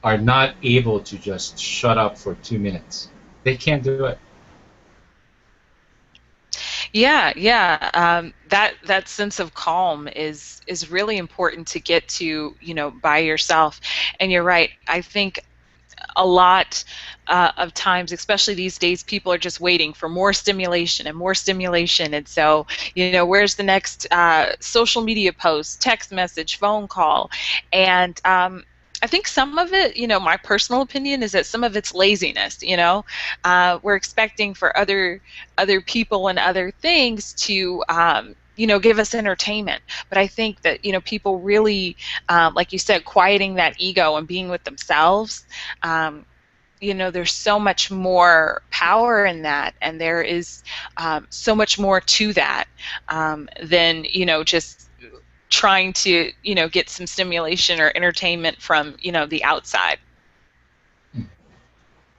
are not able to just shut up for 2 minutes. They can't do it. Yeah, yeah. That sense of calm is really important to get to, by yourself. And you're right. I think a lot of times, especially these days, people are just waiting for more stimulation and more stimulation. And so, where's the next social media post, text message, phone call? And I think some of it, my personal opinion is that some of it's laziness. We're expecting for other people and other things to give us entertainment. But I think that people really, like you said, quieting that ego and being with themselves. um, there's so much more power in that, and there is so much more to that than just trying to get some stimulation or entertainment from the outside.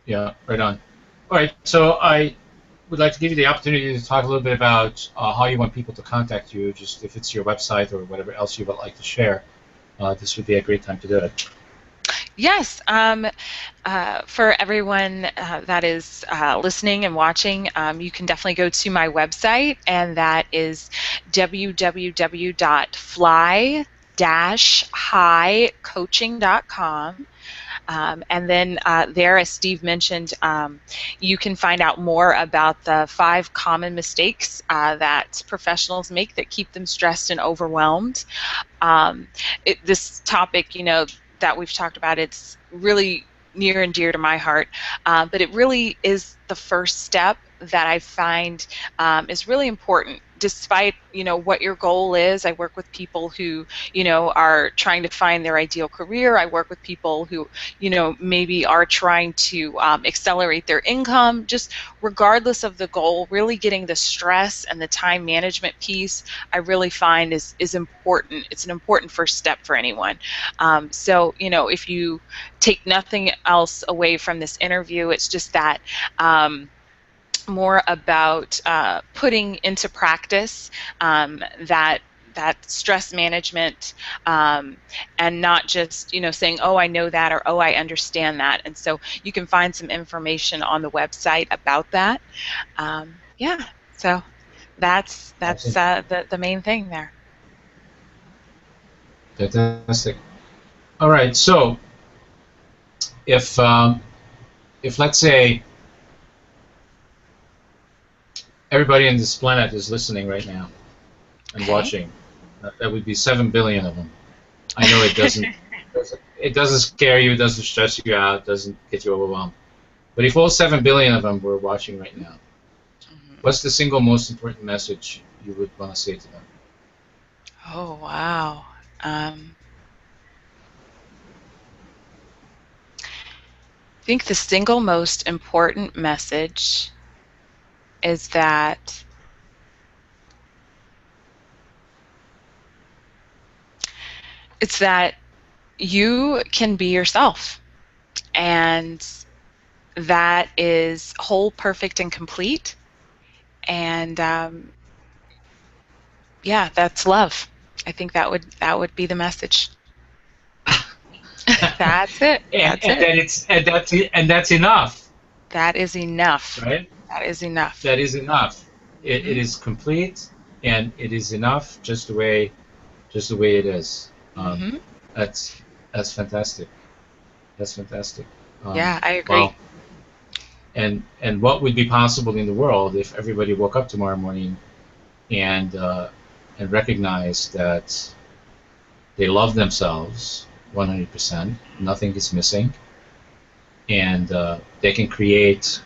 Yeah, right on. All right, so I would like to give you the opportunity to talk a little bit about how you want people to contact you, just if it's your website or whatever else you would like to share. This would be a great time to do it. Yes. For everyone that is listening and watching, you can definitely go to my website, and that is www.fly-highcoaching.com. And then there, as Steve mentioned, you can find out more about the 5 common mistakes that professionals make that keep them stressed and overwhelmed. This topic, that we've talked about, it's really near and dear to my heart, but it really is the first step that I find is really important. Despite what your goal is, I work with people who are trying to find their ideal career. I work with people who maybe are trying to accelerate their income. Just regardless of the goal, really getting the stress and the time management piece, I really find is important. It's an important first step for anyone. So if you take nothing else away from this interview, it's just that. More about putting into practice that stress management, and not just saying, oh, I know that, or oh, I understand that. And so you can find some information on the website about that. Yeah, so that's Awesome. the main thing there. Fantastic. All right, so if um, if let's say everybody on this planet is listening right now and Okay. watching, that would be 7 billion of them. I know it doesn't scare you, it doesn't stress you out, doesn't get you overwhelmed. But if all 7 billion of them were watching right now, Mhm. what's the single most important message you would want to say to them? Oh, wow. Um, I think the single most important message is that it's that you can be yourself, and that is whole, perfect, and complete. And yeah, that's love. I think that would be the message. That's it. and That's and it. then it's and that's enough, That is enough. right? That is enough. That is enough. It Mhm. is complete, and it is enough just the way it is. Mhm. That's that's fantastic. That's fantastic. Yeah, I agree. Wow. And what would be possible in the world if everybody woke up tomorrow morning and recognized that they love themselves 100%, nothing is missing, and they can create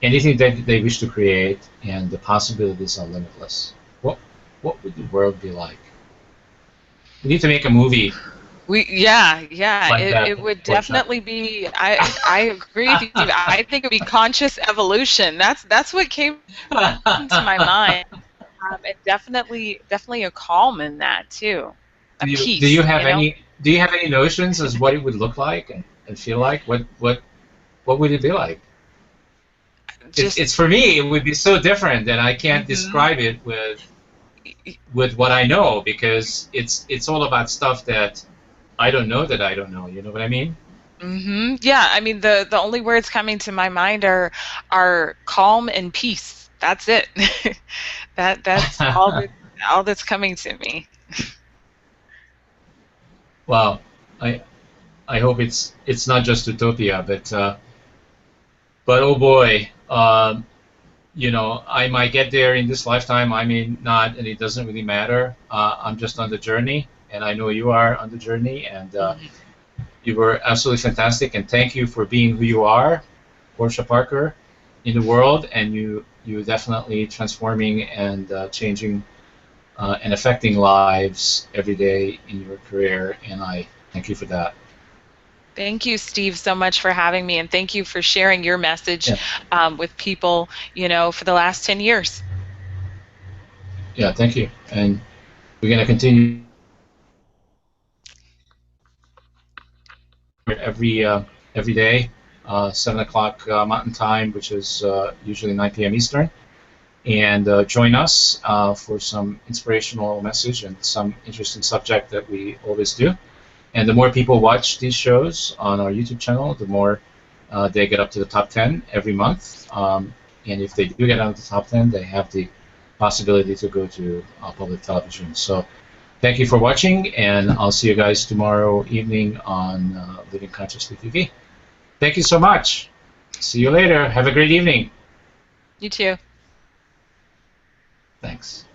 anything that they wish to create, and the possibilities are limitless. What would the world be like? We need to make a movie Yeah, like that, it would unfortunately. definitely be. I agree with you. I think it would be conscious evolution. That's what came to my mind. And definitely a calm in that too, a Do you peace. have any notions as what it would look like and feel like? What what would it be like? Just It's for me, it would be so different that I can't hmm describe it with what I know, because it's all about stuff that I don't know that I don't know. You know what I mean? Yeah, I mean the only words coming to my mind are calm and peace. That's it. That's all that's coming to me. Well, I I hope it's not just utopia, but oh boy, I might get there in this lifetime, I may not, and it doesn't really matter. I'm just on the journey, and I know you are on the journey, and Mhm. you were absolutely fantastic. And thank you for being who you are, Portia Parker, in the world, and you definitely transforming and changing and affecting lives every day in your career, and I thank you for that. Thank you, Steve, so much for having me, and thank you for sharing your message Yeah, with people, for the last 10 years. yeah, thank you, and we're going to continue every day, 7 o'clock Mountain Time, which is usually 9 p.m. Eastern. And join us for some inspirational message and some interesting subject that we always do. And the more people watch these shows on our YouTube channel, the more they get up to the top 10 every month. And if they do get out of the top 10, they have the possibility to go to public television. So thank you for watching, and I'll see you guys tomorrow evening on Living Consciously TV. Thank you so much. See you later. Have a great evening. You too. Thanks.